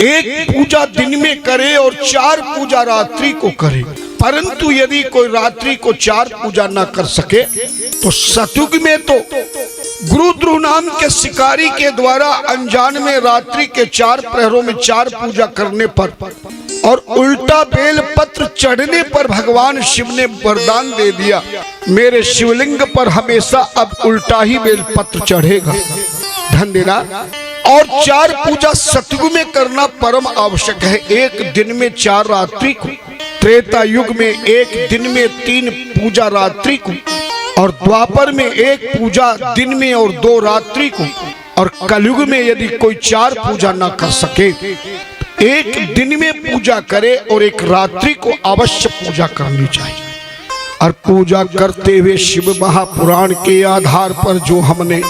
एक पूजा दिन में करे और 4 पूजा रात्रि को करे। परंतु यदि कोई रात्रि को 4 पूजा न कर सके तो सतयुग में तो गुरुद्रोह नाम के शिकारी के द्वारा अनजान में रात्रि के 4 प्रहरों में 4 पूजा करने पर और उल्टा बेल पत्र चढ़ने पर भगवान शिव ने वरदान दे दिया, मेरे शिवलिंग पर हमेशा अब उल्टा ही बेल पत्र चढ़ेगा। धन देना। और 4 पूजा सतयुग में करना परम आवश्यक है, एक दिन में 4 रात्रि को, त्रेता युग में एक दिन में 3 पूजा रात्रि को, और द्वापर में 1 पूजा दिन में और 2 रात्रि को, और कलयुग में यदि कोई 4 पूजा ना कर सके, एक दिन में पूजा करे और 1 रात्रि को अवश्य पूजा करनी चाहिए। और पूजा करते हुए शिव महापुराण के आधार पर जो हमने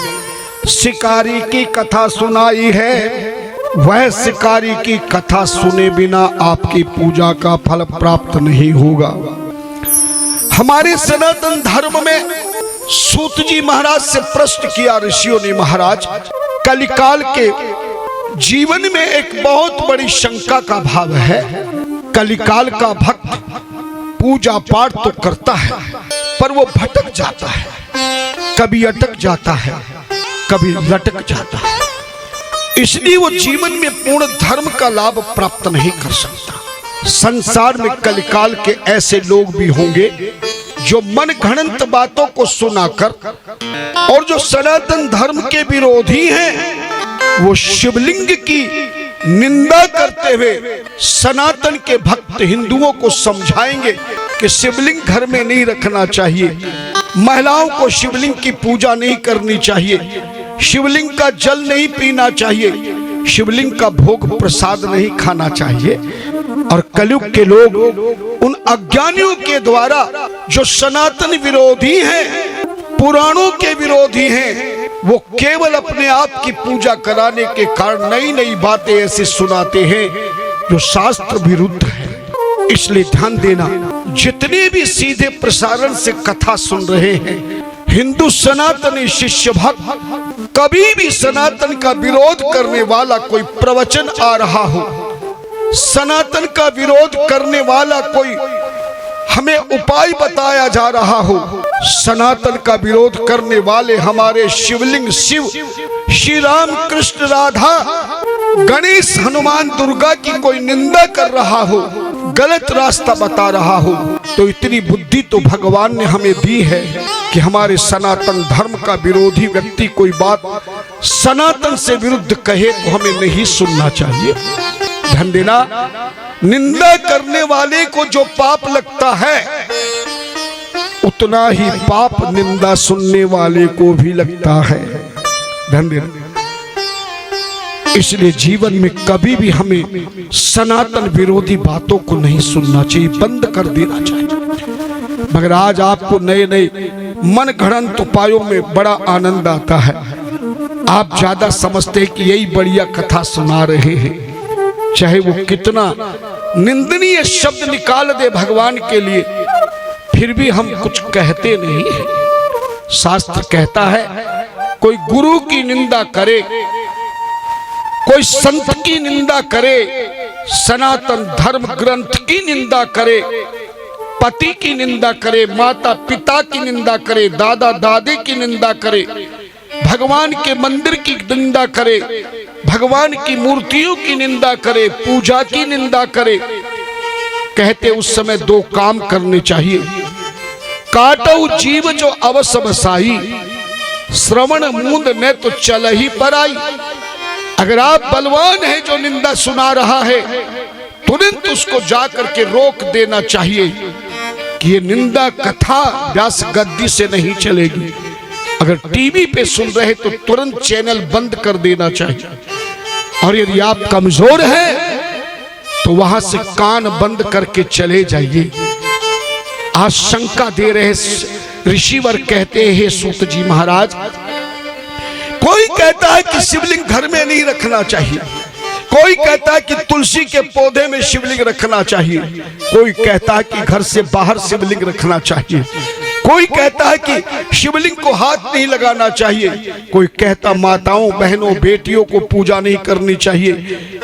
शिकारी की कथा सुनाई है, वह शिकारी की कथा सुने बिना आपकी पूजा का फल प्राप्त नहीं होगा। हमारे सनातन धर्म में सूत जी महाराज से प्रश्न किया ऋषियों ने, महाराज कलिकाल के जीवन में एक बहुत बड़ी शंका का भाव है। कलिकाल का भक्त पूजा पाठ तो करता है पर वो भटक जाता है, कभी अटक जाता है, कभी लटक जाता है, इसलिए वो जीवन में पूर्ण धर्म का लाभ प्राप्त नहीं कर सकता। संसार में कलिकाल के ऐसे लोग भी होंगे जो मन घड़ंत बातों को सुनाकर और जो सनातन धर्म के विरोधी हैं, वो शिवलिंग की निंदा करते हुए सनातन के भक्त हिंदुओं को समझाएंगे कि शिवलिंग घर में नहीं रखना चाहिए, महिलाओं को शिवलिंग की पूजा नहीं करनी चाहिए, शिवलिंग का जल नहीं पीना चाहिए, शिवलिंग का भोग प्रसाद नहीं खाना चाहिए। और कलयुग के लोग उन अज्ञानियों के द्वारा जो सनातन विरोधी हैं, पुराणों के विरोधी हैं, वो केवल अपने आप की पूजा कराने के कारण नई नई बातें ऐसे सुनाते हैं जो शास्त्र विरुद्ध है। इसलिए ध्यान देना, जितने भी सीधे प्रसारण से कथा सुन रहे हैं, हिंदू सनातनी शिष्य भक्त, कभी भी सनातन का विरोध करने वाला कोई प्रवचन आ रहा हो, सनातन का विरोध करने वाला कोई हमें उपाय बताया जा रहा हो, सनातन का विरोध करने वाले हमारे शिवलिंग शिव, श्री राम कृष्ण राधा, गणेश हनुमान दुर्गा की कोई निंदा कर रहा हो, गलत रास्ता बता रहा हो, तो इतनी बुद्धि तो भगवान ने हमें दी है कि हमारे सनातन धर्म का विरोधी व्यक्ति कोई बात सनातन से विरुद्ध कहे तो हमें नहीं सुनना चाहिए। ध्यान देना, निंदा करने वाले को जो पाप लगता है उतना ही पाप निंदा सुनने वाले को भी लगता है। ध्यान देना, इसलिए जीवन में कभी भी हमें सनातन विरोधी बातों को नहीं सुनना चाहिए, बंद कर देना चाहिए। मगर आज आपको नए नए मन घड़ंत उपायों में बड़ा आनंद आता है, आप ज्यादा समझते हैं कि यही बढ़िया कथा सुना रहे हैं, चाहे वो कितना निंदनीय शब्द निकाल दे भगवान के लिए, फिर भी हम कुछ कहते नहीं है। शास्त्र कहता है कोई गुरु की निंदा करे, कोई संत की निंदा करे, सनातन धर्म ग्रंथ की निंदा करे, पति की निंदा करे, माता पिता की निंदा करे, दादा दादी की निंदा करे, भगवान के मंदिर की निंदा करे, भगवान की मूर्तियों की निंदा करे, पूजा की निंदा करे, कहते उस समय 2 काम करने चाहिए। काटो जीव जो अवस बसाई, श्रवण मूंद ने तो चल ही पराई। अगर आप बलवान हैं जो निंदा सुना रहा है, तुरंत उसको जाकर के रोक देना चाहिए कि ये निंदा कथा व्यास गद्दी से नहीं चलेगी। अगर टीवी पे सुन रहे तो तुरंत चैनल बंद कर देना चाहिए। और यदि आप कमजोर हैं तो वहां से कान बंद करके चले जाइए। आशंका दे रहे ऋषिवर कहते हैं, सूत जी महाराज, कोई कहता है कि शिवलिंग घर में नहीं रखना चाहिए, कोई कहता है कि तुलसी के पौधे में शिवलिंग रखना चाहिए, कोई कहता है कि घर से बाहर शिवलिंग रखना चाहिए, कोई कहता है कि शिवलिंग को हाथ नहीं लगाना चाहिए, कोई कहता माताओं बहनों बेटियों को पूजा नहीं करनी चाहिए,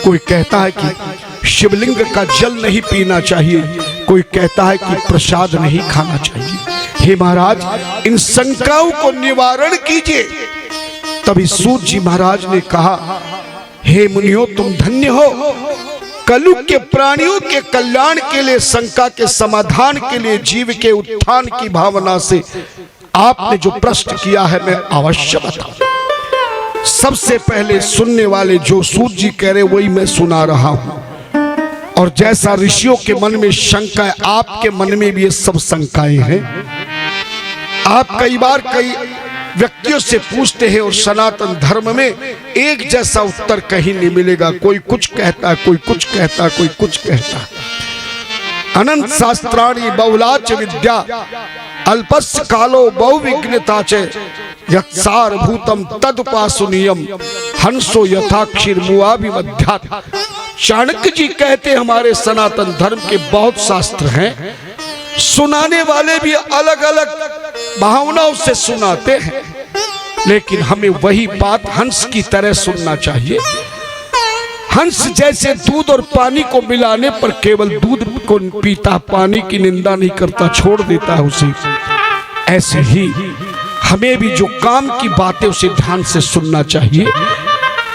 कोई कहता है कि शिवलिंग का जल नहीं पीना चाहिए, कोई कहता है कि प्रसाद नहीं खाना चाहिए। हे महाराज, इन शंकाओं को निवारण कीजिए। तभी सूत जी महाराज ने कहा, हे मुनियों, तुम धन्य हो। कलयुग के प्राणियों के कल्याण के लिए, शंका के समाधान के लिए, जीव के उत्थान की भावना से आपने जो प्रश्न किया है मैं अवश्य बताऊं। सबसे पहले सुनने वाले जो सूत जी कह रहे वही मैं सुना रहा हूं। और जैसा ऋषियों के मन में शंका है, आपके मन में भी ये सब शंकाएं हैं। आप कई बार कई व्यक्तियों से पूछते हैं और सनातन धर्म में एक जैसा उत्तर कहीं नहीं मिलेगा। कोई कुछ कहता है, कोई कुछ कहता है, कोई कुछ कहता है। अनंत शास्त्राणि बहुलाच विद्या अल्पस्य कालो बहुविघ्नता च यत्सारभूतम तदुपासनीयम हंसो यथाक्षीर मुआभिमध्यात्। चाणक्य जी कहते हमारे सनातन धर्म के बहुत शास्त्र हैं, सुनाने वाले भी अलग अलग भावनाओं से सुनाते हैं, लेकिन हमें वही बात हंस की तरह सुनना चाहिए। हंस जैसे दूध और पानी को मिलाने पर केवल दूध को पीता, पानी की निंदा नहीं करता, छोड़ देता है उसे, ऐसे ही हमें भी जो काम की बातें उसे ध्यान से सुनना चाहिए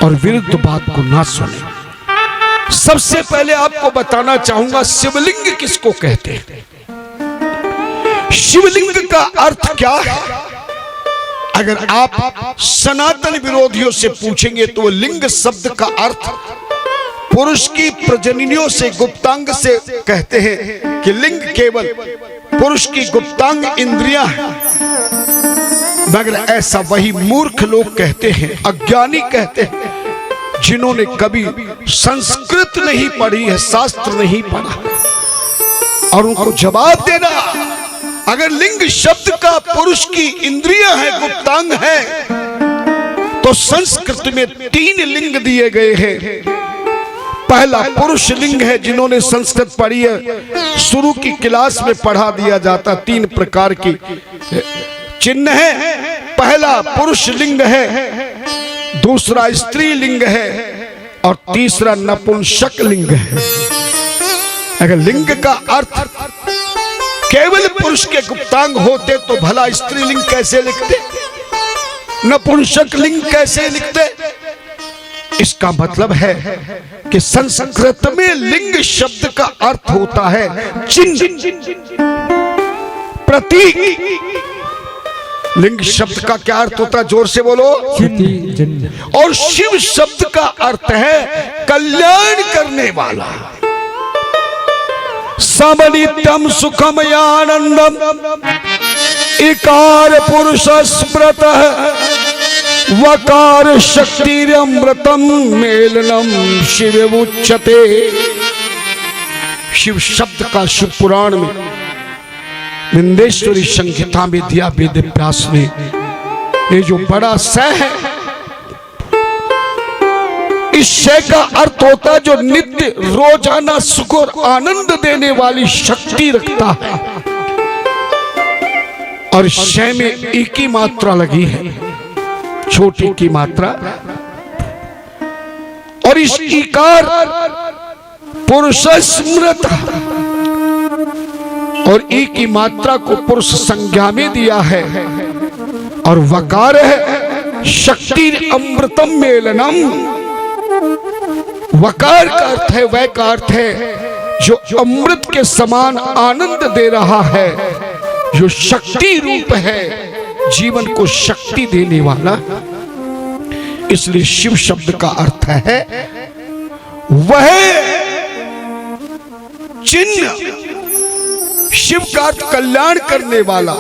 और विरुद्ध बात को ना सुने। सबसे पहले आपको बताना चाहूंगा शिवलिंग किसको कहते हैं। शिवलिंग का अर्थ क्या है? अगर आप सनातन विरोधियों से पूछेंगे तो लिंग शब्द का अर्थ पुरुष की प्रजननियों से गुप्तांग से कहते हैं कि लिंग केवल पुरुष की गुप्तांग इंद्रियां हैं। मगर ऐसा वही मूर्ख लोग कहते हैं, अज्ञानी कहते हैं, जिन्होंने कभी संस्कृत नहीं पढ़ी है, शास्त्र नहीं पढ़ा। और उनको जवाब देना, अगर लिंग शब्द का पुरुष की इंद्रियां है, गुप्तांग है, तो संस्कृत में 3 लिंग दिए गए हैं। पहला पुरुष लिंग है, जिन्होंने संस्कृत पढ़ी है, शुरू की क्लास में पढ़ा दिया जाता। 3 प्रकार की चिन्ह है। पहला पुरुष लिंग है, दूसरा स्त्री लिंग है और तीसरा नपुंसक लिंग है। अगर लिंग का अर्थ केवल पुरुष के गुप्तांग होते तो भला स्त्रीलिंग कैसे लिखते, नपुंसक लिंग कैसे लिखते? इसका मतलब है कि संस्कृत में लिंग शब्द का अर्थ होता है चिन्ह, प्रतीक। लिंग शब्द का क्या अर्थ होता है? जोर से बोलो। और शिव शब्द का अर्थ है कल्याण करने वाला। समनित्यम सुखम आनंदम इकार पुरुष स्मृत वकार शक्तिरमृतम मेलनम शिव उच्यते। शिव शब्द का शिव पुराण में विंदेश्वरी संहिता में दिया वेद व्यास ने। ये जो बड़ा स है, इस शय का अर्थ होता है जो नित्य रोजाना सुख और आनंद देने वाली शक्ति रखता है। और शय में एक ही मात्रा लगी है, छोटी की मात्रा। और इस इकार पुरुष स्मृत, और एक की मात्रा को पुरुष संज्ञा में दिया है। और वकार है शक्ति अमृतम मेलनम। वकार का अर्थ है, वह का अर्थ है जो अमृत के समान आनंद दे रहा है, जो शक्ति रूप है, जीवन को शक्ति देने वाला। इसलिए शिव शब्द का अर्थ है वह चिन्ह। शिव का अर्थ कल्याण करने वाला,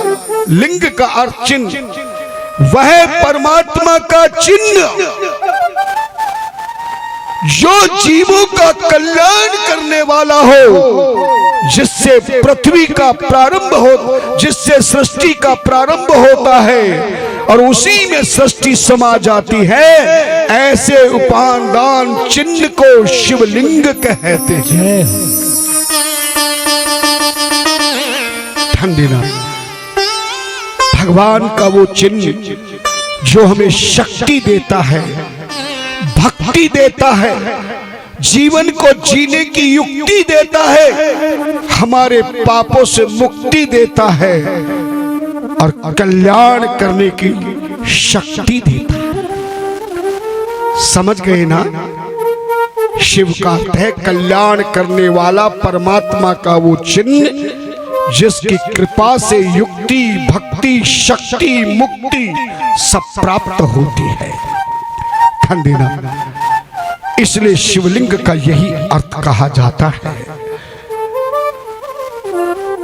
लिंग का अर्थ चिन्ह। वह परमात्मा का चिन्ह जो जीवों का कल्याण करने वाला हो, जिससे पृथ्वी का प्रारंभ हो, जिससे सृष्टि का प्रारंभ होता है और उसी में सृष्टि समा जाती है। ऐसे उपादान चिन्ह को शिवलिंग कहते हैं। ठंडी ना भगवान का वो चिन्ह जो हमें शक्ति देता है, भक्ति देता है, जीवन को जीने की युक्ति देता है, हमारे पापों से मुक्ति देता है और कल्याण करने की शक्ति देता है। समझ गए ना? शिव का अर्थ है कल्याण करने वाला, परमात्मा का वो चिन्ह जिसकी कृपा से युक्ति, भक्ति, शक्ति, मुक्ति सब प्राप्त होती है। ध्यान देना, इसलिए शिवलिंग का यही अर्थ कहा जाता है।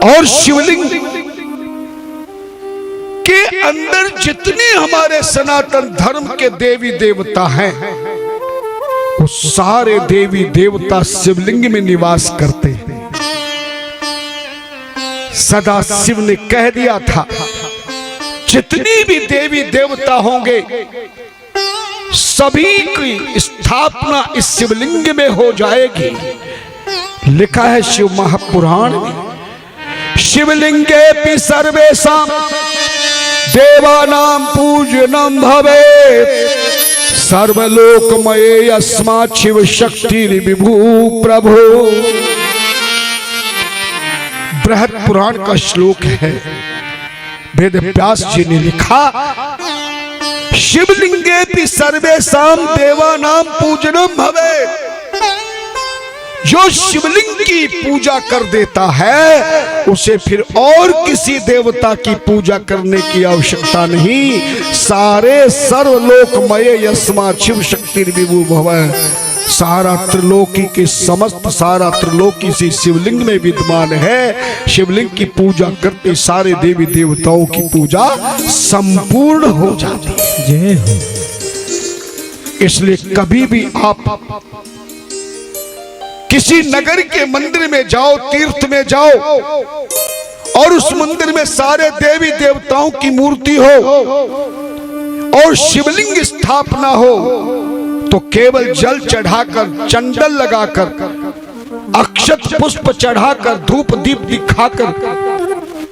और शिवलिंग के अंदर जितने हमारे सनातन धर्म के देवी देवता हैं, वो सारे देवी देवता शिवलिंग में निवास करते हैं। सदा शिव ने कह दिया था, जितनी भी देवी देवता होंगे सभी की स्थापना इस शिवलिंग में हो जाएगी। लिखा है शिव महापुराण में, शिवलिंगे सर्वेषां देवानां पूजनम भवेत्, सर्वलोकमये यस्मात् शिव शक्ति विभु प्रभु। बृहद पुराण का श्लोक है, वेद व्यास जी ने लिखा, शिवलिंगे सर्वेषां देवानां पूजनम भवेत्। जो शिवलिंग की पूजा कर देता है उसे फिर और किसी देवता की पूजा करने की आवश्यकता नहीं। सारे सर्वलोकमय यस्मात् शिव शक्ति विभु भवेत्, सारा त्रिलोकी के समस्त सारा त्रिलोकी से शिवलिंग में विद्यमान है। शिवलिंग की पूजा करते सारे देवी देवताओं की पूजा संपूर्ण हो जाती है। जय हो। इसलिए कभी भी आप किसी नगर के मंदिर में जाओ, तीर्थ में जाओ, और उस मंदिर में सारे देवी देवताओं की मूर्ति हो और शिवलिंग स्थापना हो, तो केवल जल चढ़ाकर, चंदन लगाकर, अक्षत पुष्प चढ़ाकर, धूप दीप दिखाकर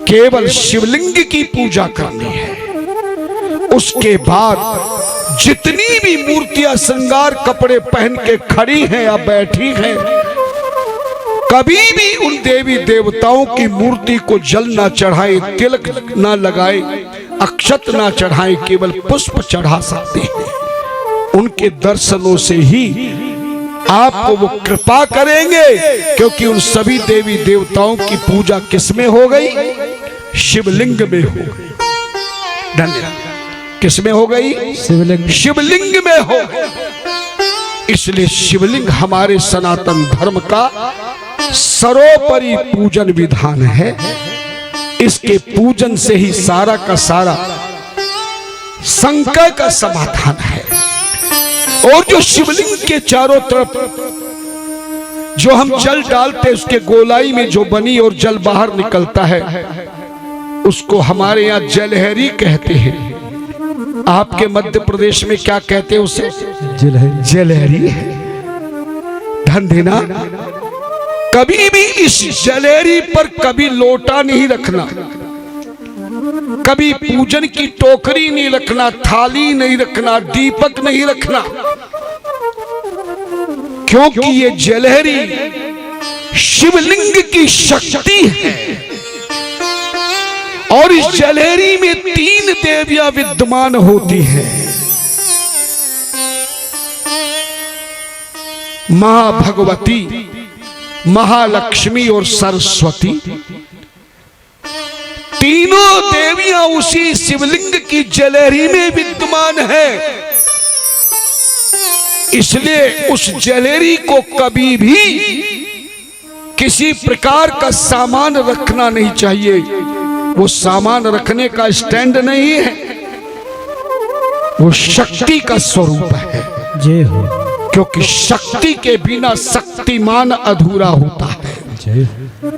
केवल शिवलिंग की पूजा करनी है। उसके बाद जितनी भी मूर्तियां श्रृंगार कपड़े पहन के खड़ी हैं या बैठी हैं, कभी भी उन देवी देवताओं की मूर्ति को जल ना चढ़ाए, तिलक ना लगाए, अक्षत ना चढ़ाए, केवल पुष्प चढ़ा सकते हैं। उनके दर्शनों से ही आपको वो कृपा करेंगे, क्योंकि उन सभी देवी देवताओं की पूजा किसमें हो गई? शिवलिंग में हो गई। धन्यवाद। किसमें हो गई? शिवलिंग। शिवलिंग में हो गई। इसलिए शिवलिंग हमारे सनातन धर्म का सर्वोपरि पूजन विधान है। इसके पूजन से ही सारा का सारा संकट का समाधान है। और जो शिवलिंग के चारों तरफ जो हम जल डालते, उसके गोलाई में जो बनी और जल बाहर निकलता है, उसको हमारे यहाँ जलहरी कहते हैं। आपके मध्य प्रदेश में क्या कहते हैं उसे? जलहरी। जलहरी है। ध्यान देना, कभी भी इस जलहरी पर कभी लोटा नहीं रखना, कभी पूजन की टोकरी नहीं रखना, थाली नहीं रखना, दीपक नहीं रखना, क्योंकि ये जलहरी शिवलिंग की शक्ति है। और इस जलहरी में 3 देवियां विद्यमान होती हैं, महाभगवती, महालक्ष्मी और सरस्वती। तीनों देवियां उसी शिवलिंग की जलहरी में विद्यमान है। इसलिए उस जलहरी को कभी भी किसी प्रकार का सामान रखना नहीं चाहिए। वो सामान रखने का स्टैंड नहीं है, वो शक्ति का स्वरूप है। जय हो। क्योंकि शक्ति के बिना शक्तिमान अधूरा होता है। जय हो।